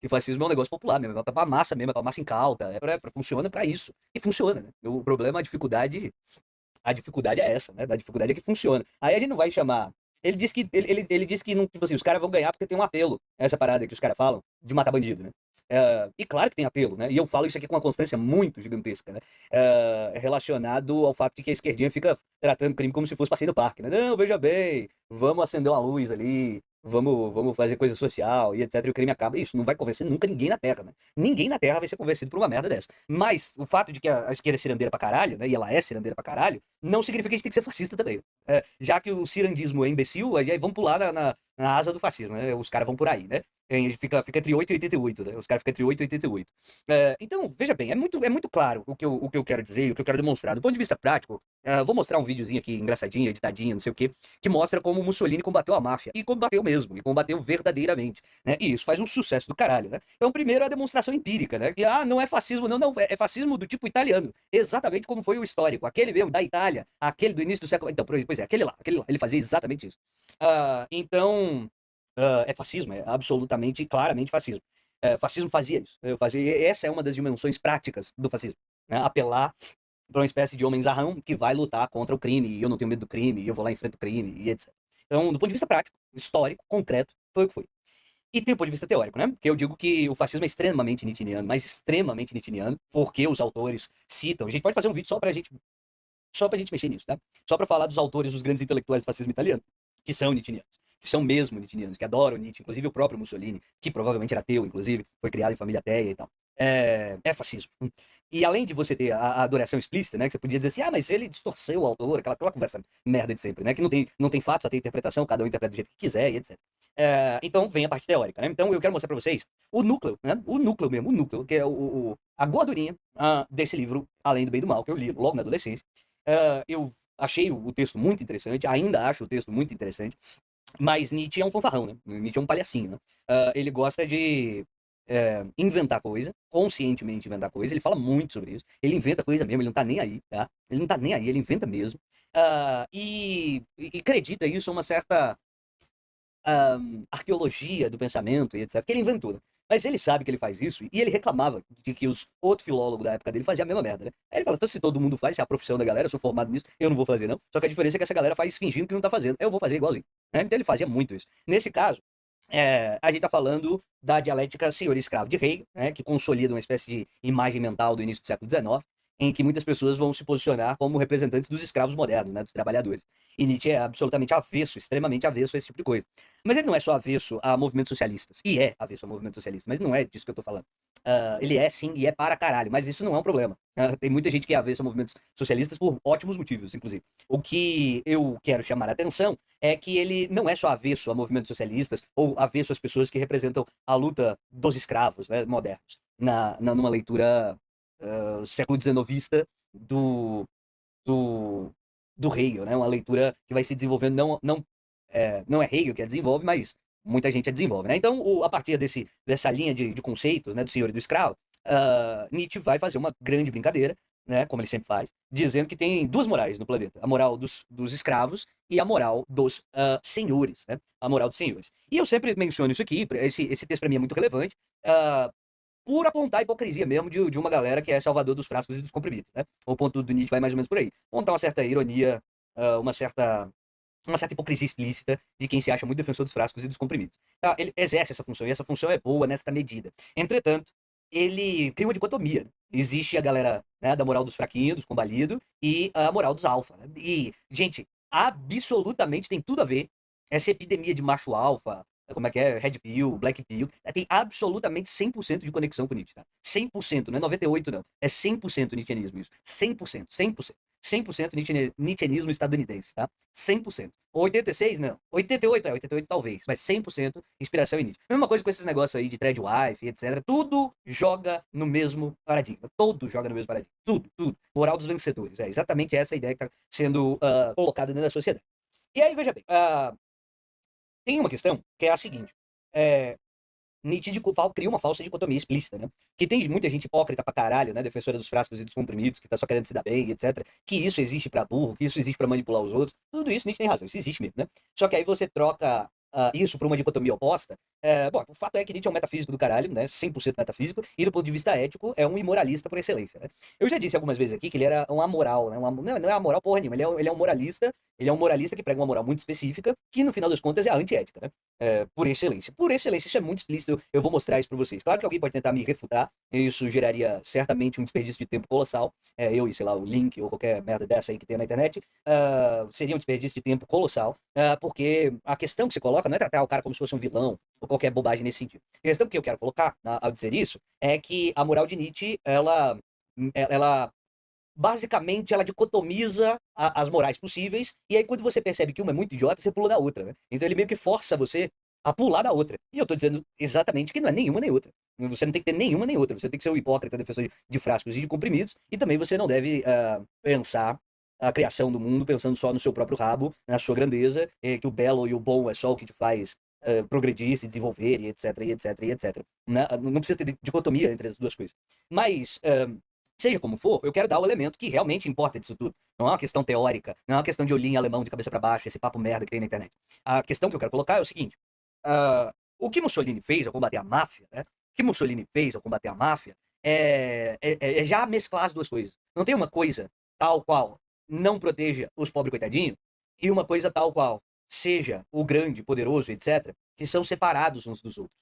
Que fascismo é um negócio popular mesmo, é pra massa mesmo, é pra massa incauta, funciona pra isso. E funciona, né? O problema, a dificuldade é essa, né? A dificuldade é que funciona. Aí a gente não vai chamar. Ele disse que não, tipo assim, os caras vão ganhar porque tem um apelo. Essa parada que os caras falam de matar bandido, né? E claro que tem apelo, né? E eu falo isso aqui com uma constância muito gigantesca, né? Relacionado ao fato de que a esquerdinha fica tratando crime como se fosse passeio no parque, né? Não, veja bem, vamos acender uma luz ali, vamos fazer coisa social e etc. E o crime acaba. Isso não vai convencer nunca ninguém na Terra, né? Ninguém na Terra vai ser convencido por uma merda dessa. Mas o fato de que a esquerda é cirandeira pra caralho, né? E ela é cirandeira pra caralho, não significa que a gente tem que ser fascista também. Já que o cirandismo é imbecil, aí vamos pular na asa do fascismo, né? Os caras vão por aí, né? Fica entre 8 e 88, né? Os caras ficam entre 8 e 88. Então, veja bem, é muito claro o que eu quero dizer, o que eu quero demonstrar. Do ponto de vista prático, vou mostrar um videozinho aqui, engraçadinho, editadinho, não sei o quê, que mostra como Mussolini combateu a máfia. E combateu mesmo, e combateu verdadeiramente, né? E isso faz um sucesso do caralho, né? Então, primeiro, a demonstração empírica, né? Que, não é fascismo, não, é fascismo do tipo italiano. Exatamente como foi o histórico. Aquele mesmo, da Itália, aquele do início do século... Então, pois é, aquele lá, ele fazia exatamente isso. Então, é fascismo, é absolutamente, claramente fascismo. Fascismo fazia isso. Essa é uma das dimensões práticas do fascismo, né? Apelar para uma espécie de homem-zarrão que vai lutar contra o crime, e eu não tenho medo do crime, e eu vou lá e enfrento o crime, e etc. Então, do ponto de vista prático, histórico, concreto, foi o que foi. E tem o ponto de vista teórico, né? Porque eu digo que o fascismo é extremamente nietzscheano, mas extremamente nietzscheano, porque os autores citam. A gente pode fazer um vídeo só pra gente mexer nisso, tá? Só pra falar dos autores, dos grandes intelectuais do fascismo italiano, que são nietzscheanos, que são mesmo nietzscheanos, que adoram Nietzsche, inclusive o próprio Mussolini, que provavelmente era ateu, inclusive, foi criado em família ateia e tal. É fascismo. E além de você ter a adoração explícita, né, que você podia dizer assim, mas ele distorceu o autor, aquela conversa merda de sempre, né, que não tem fato, só tem interpretação, cada um interpreta do jeito que quiser e etc. Então vem a parte teórica, né? Então eu quero mostrar pra vocês o núcleo, né? O núcleo mesmo, o núcleo, que é a gordurinha desse livro, Além do Bem e do Mal, que eu li logo na adolescência. Eu achei o texto muito interessante, ainda acho o texto muito interessante, mas Nietzsche é um fanfarrão, né? Nietzsche é um palhacinho, né? Ele gosta de inventar coisa, conscientemente inventar coisa, ele fala muito sobre isso, ele inventa coisa mesmo, ele não tá nem aí, tá? Ele não tá nem aí, ele inventa mesmo. E acredita isso a uma certa arqueologia do pensamento e etc, que ele inventou, né? Mas ele sabe que ele faz isso e ele reclamava de que os outros filólogos da época dele faziam a mesma merda, né? Aí ele fala, então se todo mundo faz, se é a profissão da galera, eu sou formado nisso, eu não vou fazer não. Só que a diferença é que essa galera faz fingindo que não tá fazendo, eu vou fazer igualzinho, né? Então ele fazia muito isso. Nesse caso, a gente tá falando da dialética senhor e escravo de Hegel, né, que consolida uma espécie de imagem mental do início do século XIX, em que muitas pessoas vão se posicionar como representantes dos escravos modernos, né, dos trabalhadores. E Nietzsche é absolutamente avesso, extremamente avesso a esse tipo de coisa. Mas ele não é só avesso a movimentos socialistas. E é avesso a movimentos socialistas, mas não é disso que eu tô falando. Ele é sim, e é para caralho, mas isso não é um problema. Tem muita gente que é avesso a movimentos socialistas por ótimos motivos, inclusive. O que eu quero chamar a atenção é que ele não é só avesso a movimentos socialistas ou avesso às pessoas que representam a luta dos escravos, né, modernos, numa leitura século XIXista do, do Hegel, né? Uma leitura que vai se desenvolvendo, não é Hegel que a desenvolve, mas muita gente a desenvolve, né? Então, a partir dessa linha de conceitos, né, do senhor e do escravo, Nietzsche vai fazer uma grande brincadeira, né, como ele sempre faz, dizendo que tem duas morais no planeta: a moral dos escravos e a moral dos senhores, né? A moral dos senhores. E eu sempre menciono isso aqui, esse texto para mim é muito relevante, ah, por apontar a hipocrisia mesmo de uma galera que é salvador dos frascos e dos comprimidos, né? O ponto do Nietzsche vai mais ou menos por aí. Montar uma certa ironia, uma certa hipocrisia explícita de quem se acha muito defensor dos frascos e dos comprimidos. Ele exerce essa função, e essa função é boa nesta medida. Entretanto, ele cria uma dicotomia, né? Existe a galera, né, da moral dos fraquinhos, dos combalidos, e a moral dos alfa, né? E, gente, absolutamente tem tudo a ver essa epidemia de macho alfa, como é que é? Red Pill, Black Pill, tem absolutamente 100% de conexão com Nietzsche, tá? 100%, não é 98 não, é 100% nietzscheanismo isso, 100%, 100%. 100% nietzscheanismo estadunidense, tá? 100%. 86, não. 88 talvez, mas 100% inspiração em Nietzsche. Mesma coisa com esses negócios aí de Threadwife, etc. Tudo joga no mesmo paradigma. Tudo joga no mesmo paradigma. Tudo, tudo. Moral dos vencedores. É exatamente essa ideia que está sendo colocada dentro da sociedade. E aí, veja bem, tem uma questão que é a seguinte. É, Nietzsche cria uma falsa dicotomia explícita, né? Que tem muita gente hipócrita pra caralho, né? Defensora dos frascos e dos comprimidos, que tá só querendo se dar bem, etc. Que isso existe pra burro, que isso existe pra manipular os outros. Tudo isso Nietzsche tem razão, isso existe mesmo, né? Só que aí você troca isso por uma dicotomia oposta, Bom, o fato é que Nietzsche é um metafísico do caralho, né? 100% metafísico, e do ponto de vista ético, é um imoralista por excelência, né? Eu já disse algumas vezes aqui que ele era um amoral, né? Não é amoral porra nenhuma, ele é um moralista, ele é um moralista que prega uma moral muito específica, que no final das contas é a antiética, né? Por excelência. Por excelência, isso é muito explícito, eu vou mostrar isso pra vocês. Claro que alguém pode tentar me refutar, e isso geraria certamente um desperdício de tempo colossal, eu e, sei lá, o link ou qualquer merda dessa aí que tem na internet, seria um desperdício de tempo colossal, porque a questão que você coloca não é tratar o cara como se fosse um vilão, ou qualquer bobagem nesse sentido. A questão que eu quero colocar ao dizer isso é que a moral de Nietzsche, ela basicamente, ela dicotomiza as morais possíveis, e aí quando você percebe que uma é muito idiota, você pula da outra, né? Então ele meio que força você a pular da outra. E eu tô dizendo exatamente que não é nenhuma nem outra. Você não tem que ter nenhuma nem outra. Você tem que ser um hipócrita defensor de frascos e de comprimidos, e também você não deve pensar a criação do mundo pensando só no seu próprio rabo, na sua grandeza, que o belo e o bom é só o que te faz progredir, se desenvolver, e etc, e etc, e etc. Não precisa ter dicotomia entre as duas coisas. Mas, seja como for, eu quero dar o elemento que realmente importa disso tudo. Não é uma questão teórica, não é uma questão de olhinho alemão de cabeça para baixo, esse papo merda que tem na internet. A questão que eu quero colocar é o seguinte: o que Mussolini fez ao combater a máfia, né? O que Mussolini fez ao combater a máfia é já mesclar as duas coisas. Não tem uma coisa tal qual não proteja os pobres coitadinhos e uma coisa tal qual seja o grande, poderoso, etc., que são separados uns dos outros.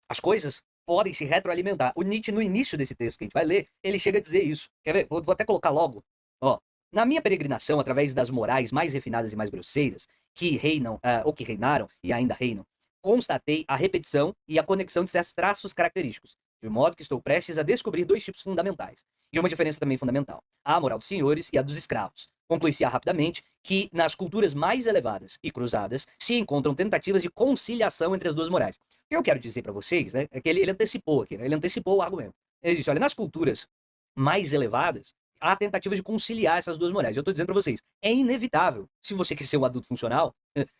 As coisas podem se retroalimentar. O Nietzsche, no início desse texto que a gente vai ler, ele chega a dizer isso. Quer ver? Vou até colocar logo. Ó, na minha peregrinação, através das morais mais refinadas e mais grosseiras, que reinam, ou que reinaram e ainda reinam, constatei a repetição e a conexão de certos traços característicos, de modo que estou prestes a descobrir dois tipos fundamentais. E uma diferença também fundamental: a moral dos senhores e a dos escravos. Conclui-se rapidamente que nas culturas mais elevadas e cruzadas se encontram tentativas de conciliação entre as duas morais. O que eu quero dizer para vocês, né, é que ele antecipou aqui, né, ele antecipou o argumento. Ele disse: olha, nas culturas mais elevadas, há tentativas de conciliar essas duas morais. Eu estou dizendo para vocês, é inevitável, se você quer ser um adulto funcional,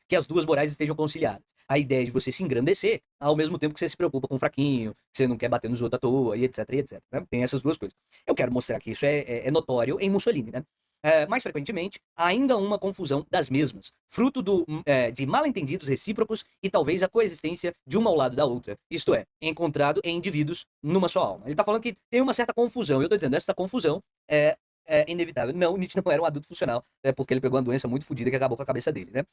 que as duas morais estejam conciliadas. A ideia de você se engrandecer, ao mesmo tempo que você se preocupa com o fraquinho, que você não quer bater nos outros à toa, e etc, e etc. Né? Tem essas duas coisas. Eu quero mostrar que isso é notório em Mussolini, né? Mais frequentemente, há ainda uma confusão das mesmas, fruto de mal-entendidos recíprocos e talvez a coexistência de uma ao lado da outra, isto é, encontrado em indivíduos numa só alma. Ele está falando que tem uma certa confusão, e eu estou dizendo, essa confusão é inevitável. Não, Nietzsche não era um adulto funcional, porque ele pegou uma doença muito fodida que acabou com a cabeça dele, né?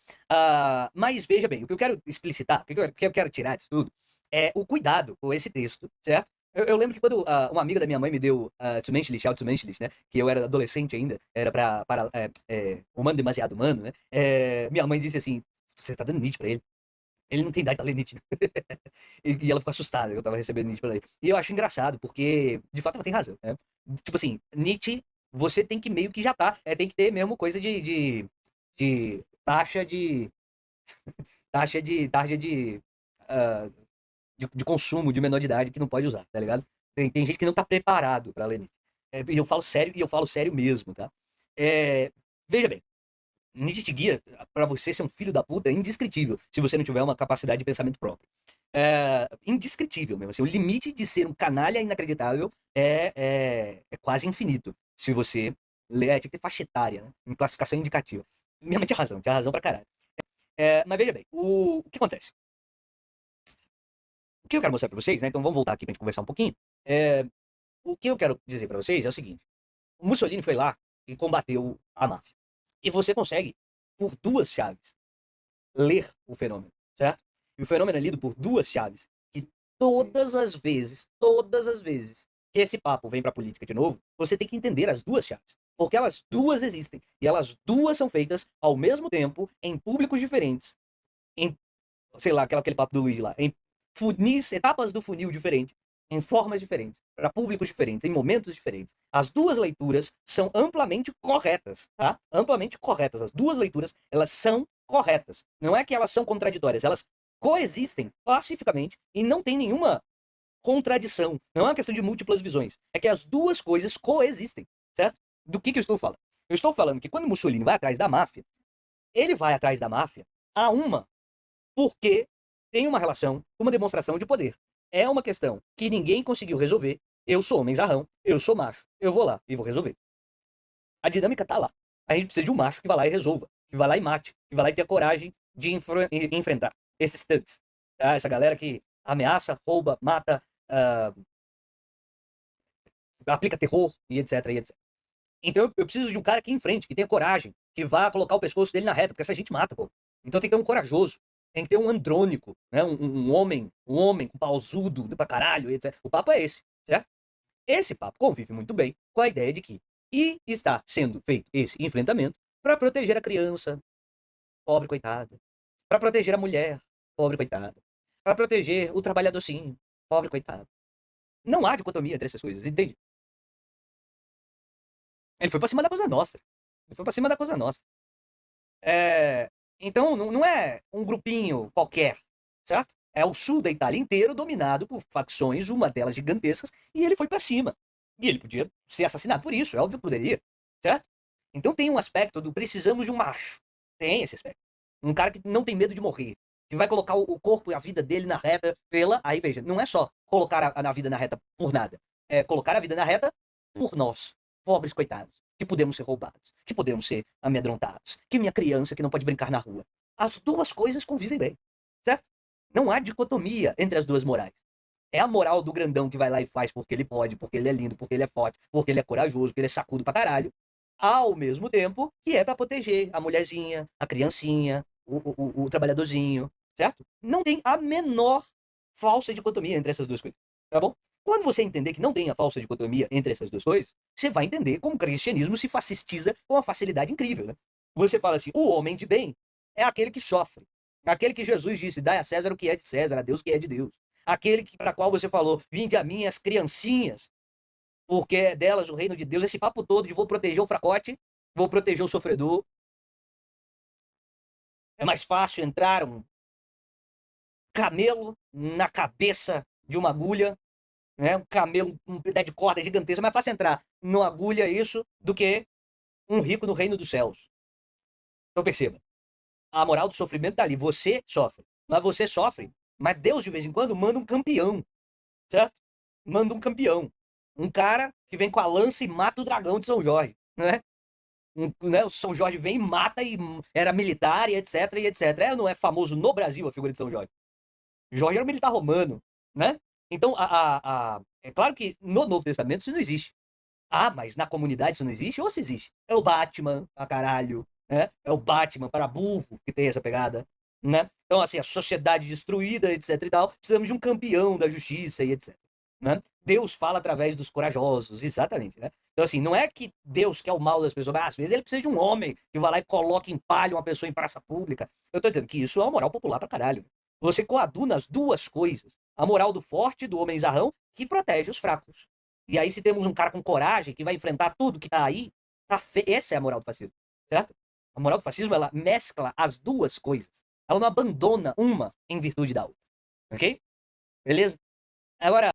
Mas veja bem, o que eu quero explicitar, o que eu quero tirar disso tudo, é o cuidado com esse texto, certo? Eu lembro que quando uma amiga da minha mãe me deu Zumenslich, Zumenslich, né? Que eu era adolescente ainda, era para humano demasiado humano, né? Minha mãe disse assim: você tá dando Nietzsche pra ele? Ele não tem idade pra ler Nietzsche. E ela ficou assustada que eu tava recebendo Nietzsche pra ler. E eu acho engraçado, porque de fato ela tem razão, né? Tipo assim, Nietzsche, você tem que meio que já tá. Tem que ter mesmo coisa de taxa de. Taxa de. ah, de consumo de menor de idade que não pode usar, tá ligado? Tem gente que não tá preparado pra ler Nietzsche. E eu falo sério mesmo, tá? É, veja bem, Nietzsche te guia pra você ser um filho da puta é indescritível, se você não tiver uma capacidade de pensamento próprio. Indescritível mesmo, assim, o limite de ser um canalha inacreditável é quase infinito, se você ler, tinha que ter faixa etária, né? Em classificação indicativa. Minha mãe tinha razão pra caralho. Mas veja bem, o que acontece? O que eu quero mostrar pra vocês, né? Então vamos voltar aqui pra gente conversar um pouquinho. É, o que eu quero dizer pra vocês é o seguinte: o Mussolini foi lá e combateu a máfia. E você consegue, por duas chaves, ler o fenômeno, certo? E o fenômeno é lido por duas chaves. Que todas as vezes que esse papo vem pra política de novo, você tem que entender as duas chaves. Porque elas duas existem. E elas duas são feitas ao mesmo tempo, em públicos diferentes, em, sei lá, aquele papo do Luiz lá, em funis, etapas do funil diferentes, em formas diferentes, para públicos diferentes, em momentos diferentes. As duas leituras são amplamente corretas, tá? Amplamente corretas. As duas leituras, elas são corretas. Não é que elas são contraditórias, elas coexistem pacificamente e não tem nenhuma contradição. Não é uma questão de múltiplas visões. É que as duas coisas coexistem, certo? Do que eu estou falando? Eu estou falando que quando Mussolini vai atrás da máfia, ele vai atrás da máfia a uma porque tem uma relação, uma demonstração de poder. É uma questão que ninguém conseguiu resolver. Eu sou homem zarrão, eu sou macho, eu vou lá e vou resolver. A dinâmica tá lá. A gente precisa de um macho que vá lá e resolva, que vá lá e mate, que vá lá e tenha coragem de enfrentar esses thugs. Tá? Essa galera que ameaça, rouba, mata, aplica terror e etc, e etc. Então eu preciso de um cara que enfrente, que tenha coragem, que vá colocar o pescoço dele na reta, porque essa gente mata, pô. Então tem que ter um corajoso, tem que ter um andrônico, né? Um homem com pausudo pra caralho, etc. O papo é esse, certo? Esse papo convive muito bem com a ideia de que está sendo feito esse enfrentamento para proteger a criança, pobre coitada, para proteger a mulher, pobre coitada, para proteger o trabalhadorzinho, pobre coitado. Não há dicotomia entre essas coisas, entende? Ele foi pra cima da coisa nossa. Ele foi pra cima da coisa nossa. Então, não é um grupinho qualquer, certo? É o sul da Itália inteiro dominado por facções, uma delas gigantescas, e ele foi pra cima. E ele podia ser assassinado por isso, é óbvio que poderia, certo? Então tem um aspecto do precisamos de um macho. Tem esse aspecto. Um cara que não tem medo de morrer. Que vai colocar o corpo e a vida dele na reta pela. Aí veja, não é só colocar a vida na reta por nada. É colocar a vida na reta por nós, pobres coitados, que podemos ser roubados, que podemos ser amedrontados, que minha criança que não pode brincar na rua. As duas coisas convivem bem, certo? Não há dicotomia entre as duas morais. É a moral do grandão que vai lá e faz porque ele pode, porque ele é lindo, porque ele é forte, porque ele é corajoso, porque ele é sacudo pra caralho. Ao mesmo tempo que é pra proteger a mulherzinha, a criancinha, o trabalhadorzinho, certo? Não tem a menor falsa dicotomia entre essas duas coisas, tá bom? Quando você entender que não tem a falsa dicotomia entre essas duas coisas, você vai entender como o cristianismo se fascistiza com uma facilidade incrível, né? Você fala assim, o homem de bem é aquele que sofre. Aquele que Jesus disse, dai a César o que é de César, a Deus o que é de Deus. Aquele para qual você falou, vinde a mim as criancinhas, porque é delas o reino de Deus. Esse papo todo de vou proteger o fracote, vou proteger o sofredor. É mais fácil entrar um camelo na cabeça de uma agulha, né? Um camelo, um pedaço de corda gigantesca. É mais fácil entrar numa agulha isso do que um rico no reino dos céus. Então perceba, a moral do sofrimento tá ali. Você sofre, mas você sofre. Mas Deus, de vez em quando, manda um campeão, certo? Manda um campeão. Um cara que vem com a lança e mata o dragão de São Jorge, né? Né? O São Jorge vem e mata e era militar e etc, e etc. Não é famoso no Brasil a figura de São Jorge. Jorge era um militar romano, né? Então, é claro que no Novo Testamento isso não existe. Ah, mas na comunidade isso não existe? Ou se existe? É o Batman, a caralho, né? É o Batman para burro que tem essa pegada, né? Então, assim, a sociedade destruída, etc e tal, precisamos de um campeão da justiça e etc, né? Deus fala através dos corajosos, exatamente, né? Então, assim, não é que Deus quer o mal das pessoas, mas às vezes ele precisa de um homem que vai lá e coloque em palha uma pessoa em praça pública. Eu tô dizendo que isso é uma moral popular pra caralho. Você coaduna as duas coisas. A moral do forte, do homem zarrão, que protege os fracos. E aí, se temos um cara com coragem que vai enfrentar tudo que tá aí, essa é a moral do fascismo, certo? A moral do fascismo, ela mescla as duas coisas. Ela não abandona uma em virtude da outra, ok? Beleza? Agora,